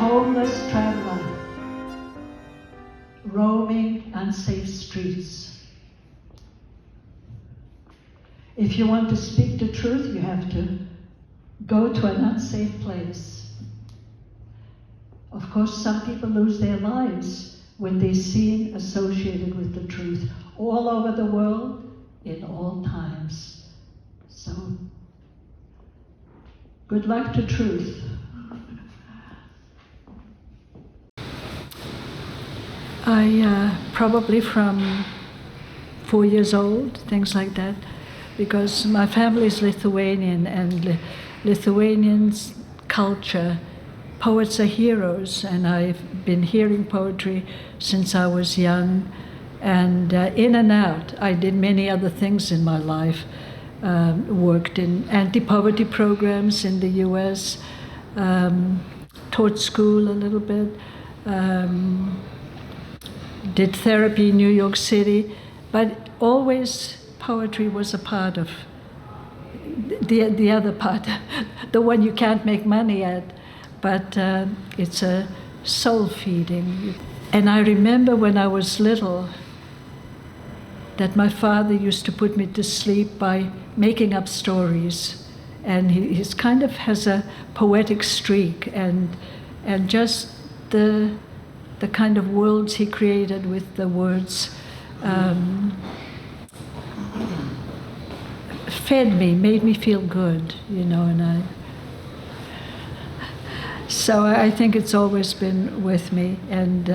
homeless traveler roaming unsafe streets. If you want to speak the truth, you have to go to an unsafe place. Of course, some people lose their lives when they're seen associated with the truth all over the world, in all times. So, good luck to truth. I probably from 4 years old, things like that, because my family is Lithuanian, and Lithuanians' culture, poets are heroes, and I've been hearing poetry since I was young, and in and out. I did many other things in my life, worked in anti-poverty programs in the US, taught school a little bit, did therapy in New York City, but always poetry was a part of the other part, the one you can't make money at, but it's a soul feeding. And I remember when I was little that my father used to put me to sleep by making up stories, and he's kind of has a poetic streak, and just the kind of worlds he created with the words fed me, made me feel good, and so I think it's always been with me. And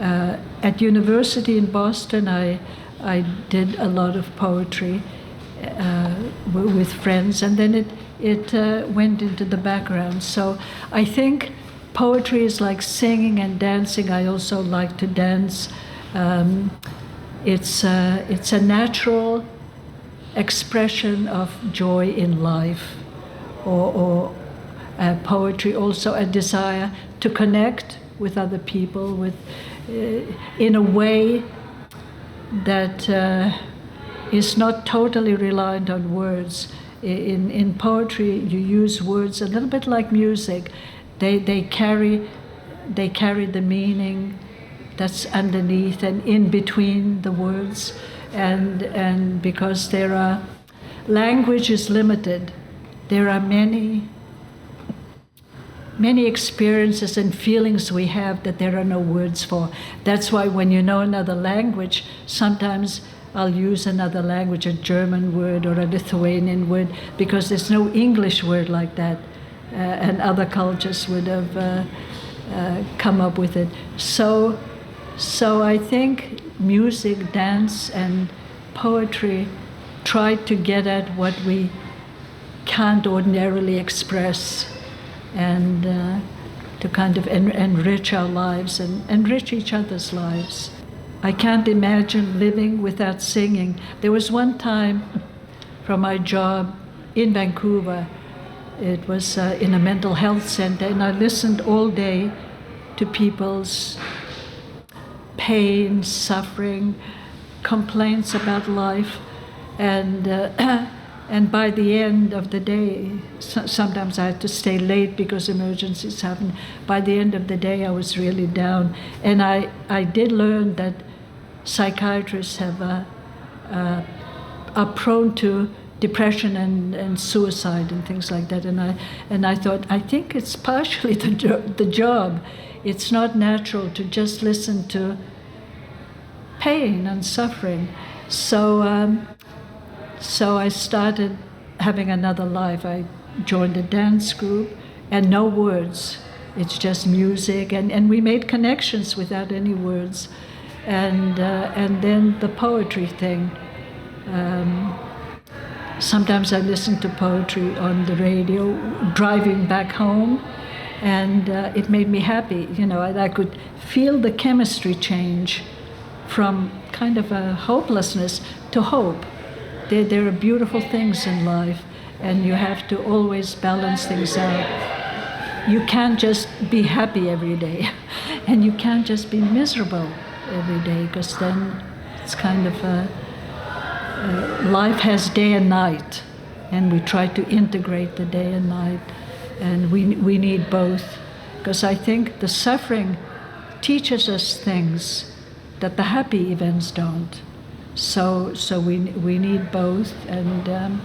at university in Boston, I did a lot of poetry with friends, and then it went into the background. So I think poetry is like singing and dancing. I also like to dance. It's a natural expression of joy in life, or poetry also a desire to connect with other people with in a way that is not totally reliant on words. In poetry, you use words a little bit like music. They carry the meaning that's underneath and in between the words, and because language is limited, there are many experiences and feelings we have that there are no words for. That's why when you know another language, sometimes I'll use another language, a German word or a Lithuanian word, because there's no English word like that. And other cultures would have come up with it. So I think music, dance, and poetry try to get at what we can't ordinarily express, and to kind of enrich our lives and enrich each other's lives. I can't imagine living without singing. There was one time from my job in Vancouver, it was in a mental health center, and I listened all day to people's pain, suffering, complaints about life, and by the end of the day, sometimes I had to stay late because emergencies happened. By the end of the day, I was really down, and I did learn that psychiatrists are prone to depression and suicide and things like that. And I thought, I think it's partially the job. It's not natural to just listen to pain and suffering. So I started having another life. I joined a dance group, and no words. It's just music, and we made connections without any words. And then the poetry thing. Sometimes I listen to poetry on the radio, driving back home, and it made me happy. I could feel the chemistry change from kind of a hopelessness to hope. There are beautiful things in life, and you have to always balance things out. You can't just be happy every day, and you can't just be miserable every day, because then it's kind of life has day and night, and we try to integrate the day and night, and we need both. Because I think the suffering teaches us things that the happy events don't. So we need both, and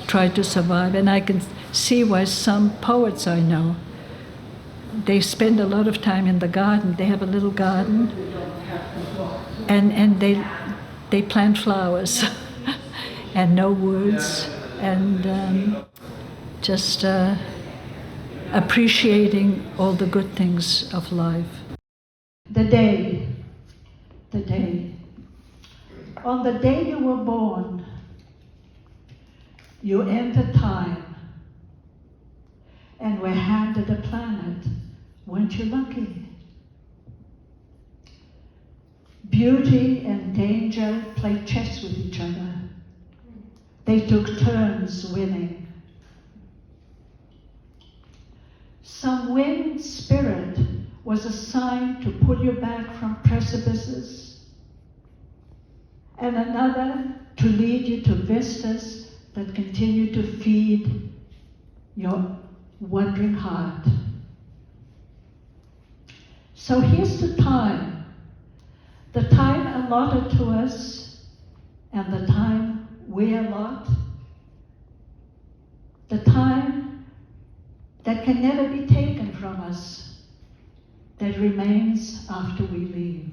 try to survive. And I can see why some poets I know, they spend a lot of time in the garden. They have a little garden, and they plant flowers and no words, and just appreciating all the good things of life. The day. On the day you were born, you entered time and were handed a planet. Weren't you lucky? Beauty and danger played chess with each other. They took turns winning. Some winged spirit was assigned to pull you back from precipices, and another to lead you to vistas that continue to feed your wondering heart. So here's the time allotted to us, and the time we allot, the time that can never be taken from us, that remains after we leave.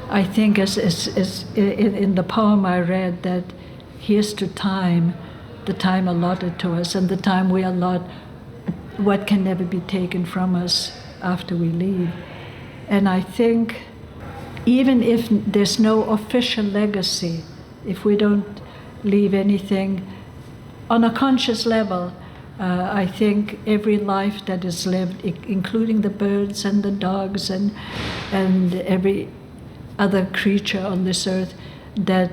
I think as in the poem I read, that here's to time, the time allotted to us, and the time we allot what can never be taken from us after we leave. And I think even if there's no official legacy, if we don't leave anything on a conscious level, I think every life that is lived, including the birds and the dogs and every other creature on this earth, that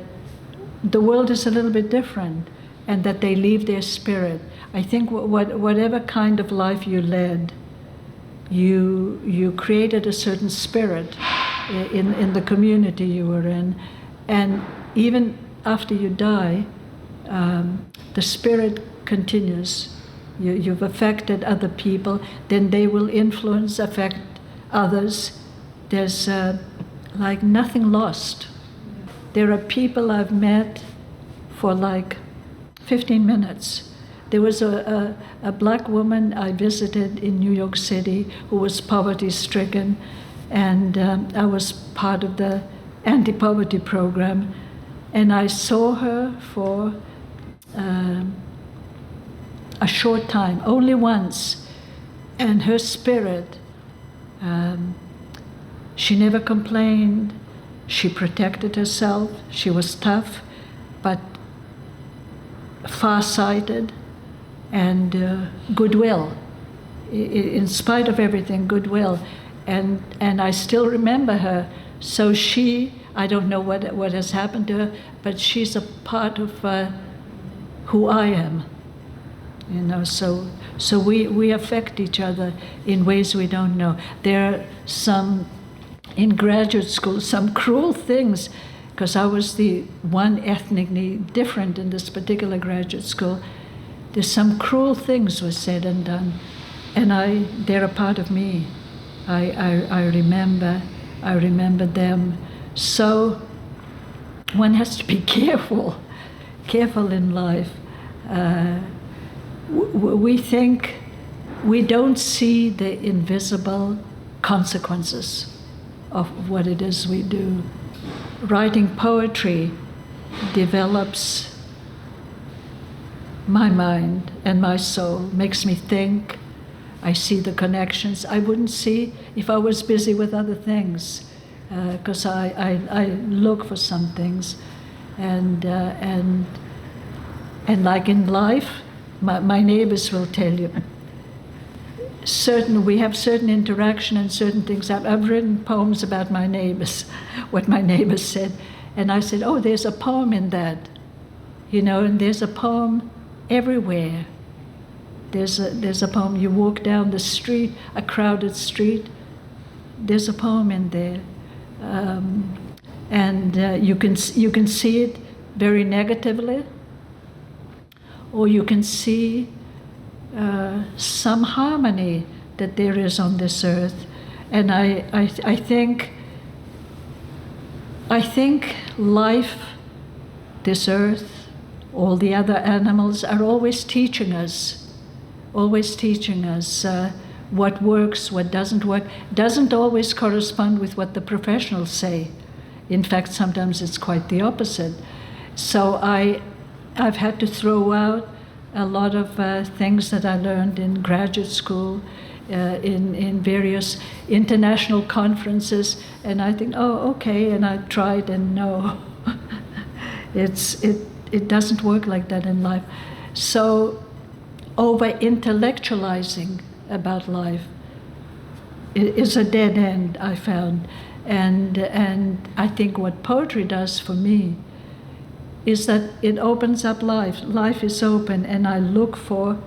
the world is a little bit different, and that they leave their spirit. I think whatever kind of life you led, you created a certain spirit in the community you were in, and even after you die, the spirit continues. You've affected other people, then they will affect others. There's like nothing lost. There are people I've met for like 15 minutes. There was a black woman I visited in New York City who was poverty-stricken, and I was part of the anti-poverty program, and I saw her for a short time, only once, and her spirit, she never complained, she protected herself, she was tough, but far-sighted, and goodwill, in spite of everything, goodwill, and I still remember her. So I don't know what has happened to her, but she's a part of who I am, you know. So we affect each other in ways we don't know. There are some in graduate school, some cruel things, because I was the one ethnically different in this particular graduate school. There's some cruel things were said and done, and they're a part of me. I remember them. So one has to be careful in life. We think we don't see the invisible consequences of what it is we do. Writing poetry develops my mind and my soul, makes me think. I see the connections I wouldn't see if I was busy with other things, because I look for some things, and like in life, my neighbors will tell you. We have certain interaction and certain things. I've written poems about my neighbors, what my neighbors said, and I said, oh, there's a poem in that, you know, and there's a poem everywhere. There's a poem. You walk down the street, a crowded street, there's a poem in there, and you can see it very negatively, or you can see some harmony that there is on this earth. And I think life, this earth, all the other animals are always teaching us what works, what doesn't work. Doesn't always correspond with what the professionals say. In fact, sometimes it's quite the opposite. So I've had to throw out a lot of things that I learned in graduate school, in various international conferences, and I think, oh, okay, and I tried, and no, it doesn't work like that in life. So over-intellectualizing about life is a dead end, I found. And I think what poetry does for me is that it opens up life. Life is open, and I look for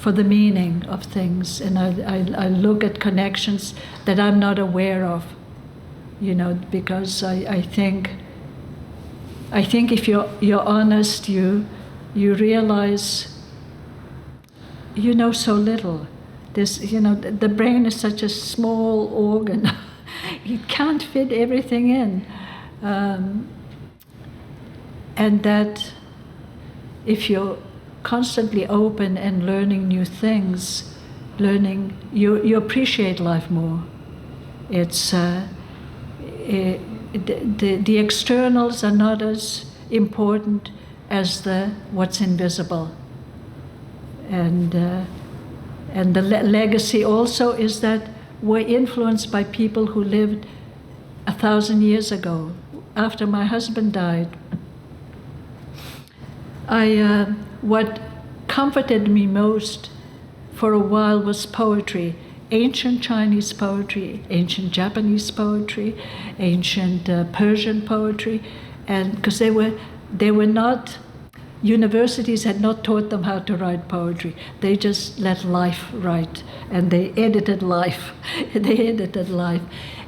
the meaning of things, and I look at connections that I'm not aware of, because I think if you're honest, you realize you know so little. The brain is such a small organ. It can't fit everything in. And that if you're constantly open and learning new things, you appreciate life more. It's the externals are not as important as what's invisible. And the legacy also is that we're influenced by people who lived 1,000 years ago. After my husband died, what comforted me most for a while was poetry, ancient Chinese poetry, ancient Japanese poetry, ancient Persian poetry, and because they were not, universities had not taught them how to write poetry. They just let life write, and they edited life.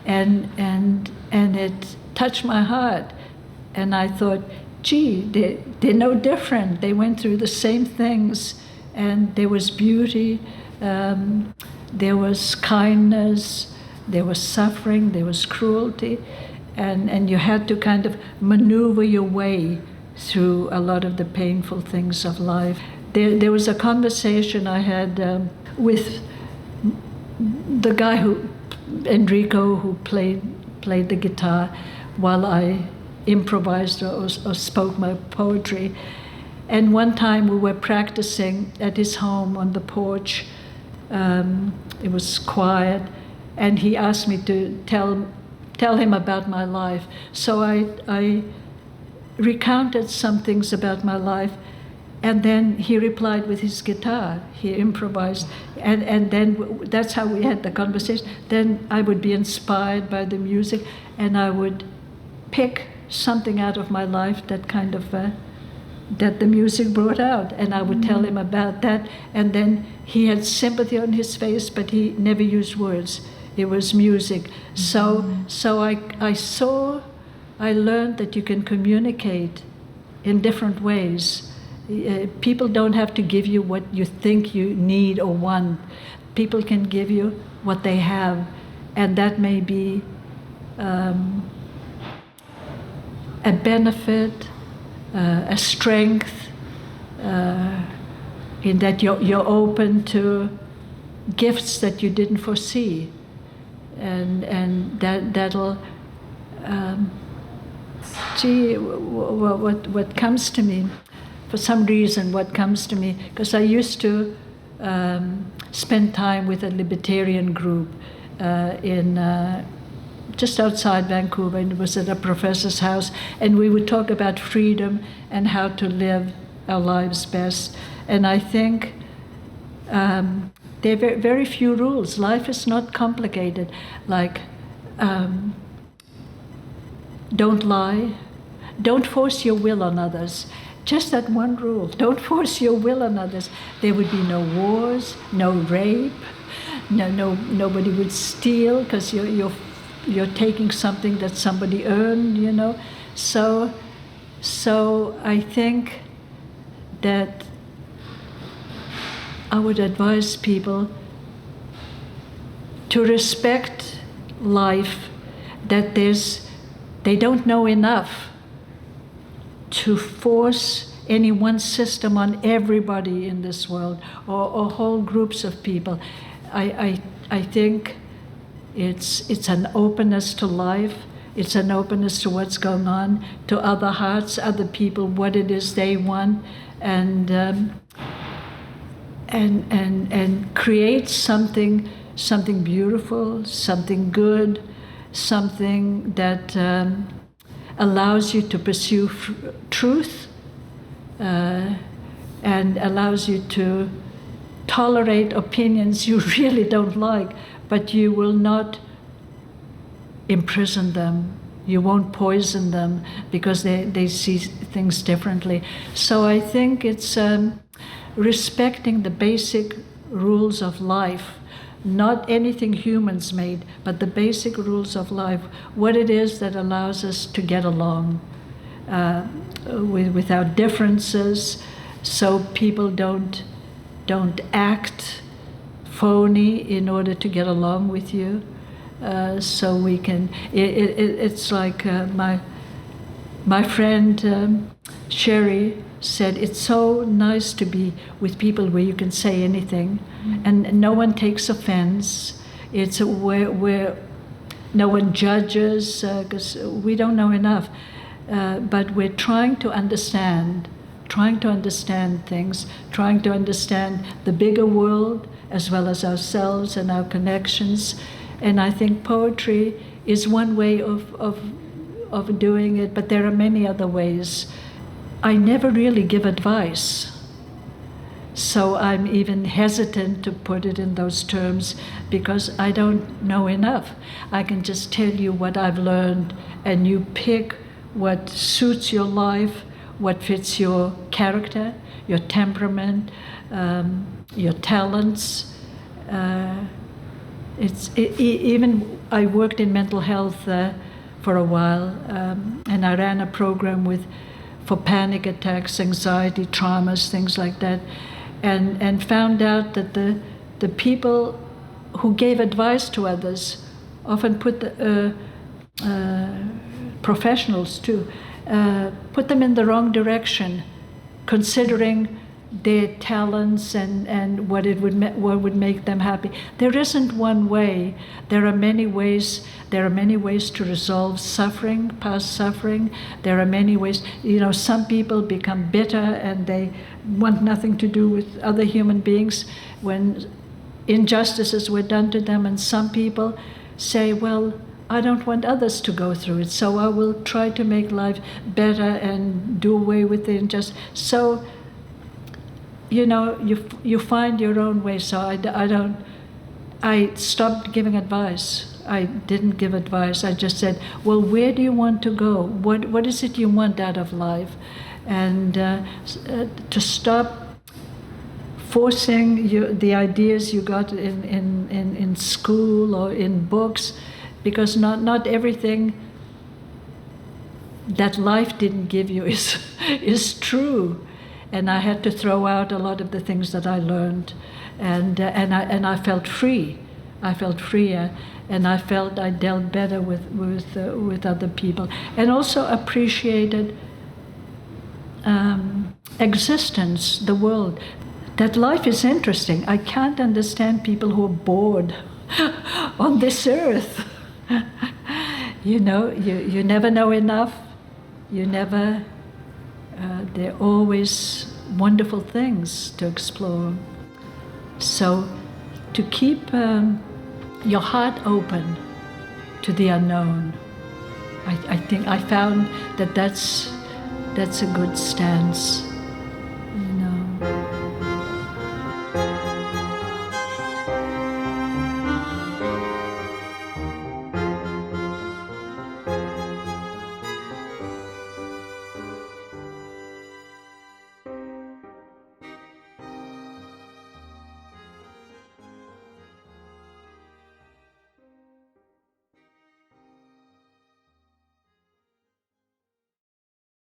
And it touched my heart, and I thought, gee, they're no different. They went through the same things, and there was beauty, there was kindness, there was suffering, there was cruelty, and you had to kind of maneuver your way through a lot of the painful things of life. There was a conversation I had with the guy Enrico, who played the guitar while I improvised or spoke my poetry. And one time we were practicing at his home on the porch. It was quiet, and he asked me to tell him about my life. So I recounted some things about my life, and then he replied with his guitar. He improvised, and then that's how we had the conversation. Then I would be inspired by the music, and I would pick something out of my life that kind of that the music brought out, and I would tell him about that, and then he had sympathy on his face, but he never used words. It was music. So I learned that you can communicate in different ways. People don't have to give you what you think you need or want. People can give you what they have, and that may be a benefit, a strength, in that you're open to gifts that you didn't foresee, and that'll. What comes to me, for some reason, what comes to me, because I used to spend time with a libertarian group in just outside Vancouver, and it was at a professor's house, and we would talk about freedom and how to live our lives best. And I think there are very few rules. Life is not complicated, like don't lie, don't force your will on others. Just that one rule, don't force your will on others. There would be no wars, no rape, nobody would steal, because you're taking something that somebody earned, So I think that I would advise people to respect life, that they don't know enough to force any one system on everybody in this world, or whole groups of people. I think it's an openness to life. It's an openness to what's going on, to other hearts, other people, what it is they want, and create something beautiful, something good, something that allows you to pursue truth, and allows you to tolerate opinions you really don't like, but you will not imprison them. You won't poison them because they see things differently. So I think it's respecting the basic rules of life, not anything humans made, but the basic rules of life, what it is that allows us to get along with our differences, so people don't act phony in order to get along with you. So we can, it's like my friend Sherry said, it's so nice to be with people where you can say anything, and no one takes offense. It's where no one judges, because we don't know enough, but we're trying to understand things, trying to understand the bigger world as well as ourselves and our connections. And I think poetry is one way of doing it, but there are many other ways. I never really give advice, so I'm even hesitant to put it in those terms because I don't know enough. I can just tell you what I've learned, and you pick what suits your life, what fits your character, your temperament, your talents. Even I worked in mental health for a while, and I ran a program for panic attacks, anxiety, traumas, things like that, and found out that the people who gave advice to others often put professionals too, put them in the wrong direction, considering their talents and what would make them happy. There isn't one way. There are many ways. There are many ways to resolve suffering, past suffering. There are many ways. Some people become bitter and they want nothing to do with other human beings when injustices were done to them. And some people say, well, I don't want others to go through it, so I will try to make life better and do away with the injustice. So you find your own way. So I stopped giving advice. I didn't give advice. I just said, well, where do you want to go? What is it you want out of life? And to stop forcing the ideas you got in school or in books, because not everything that life didn't give you is true. And I had to throw out a lot of the things that I learned, and I felt free. I felt freer, and I felt I dealt better with other people, and also appreciated existence, the world. That life is interesting. I can't understand people who are bored on this earth. You never know enough. You never. There are always wonderful things to explore. So to keep your heart open to the unknown, I think I found that's a good stance.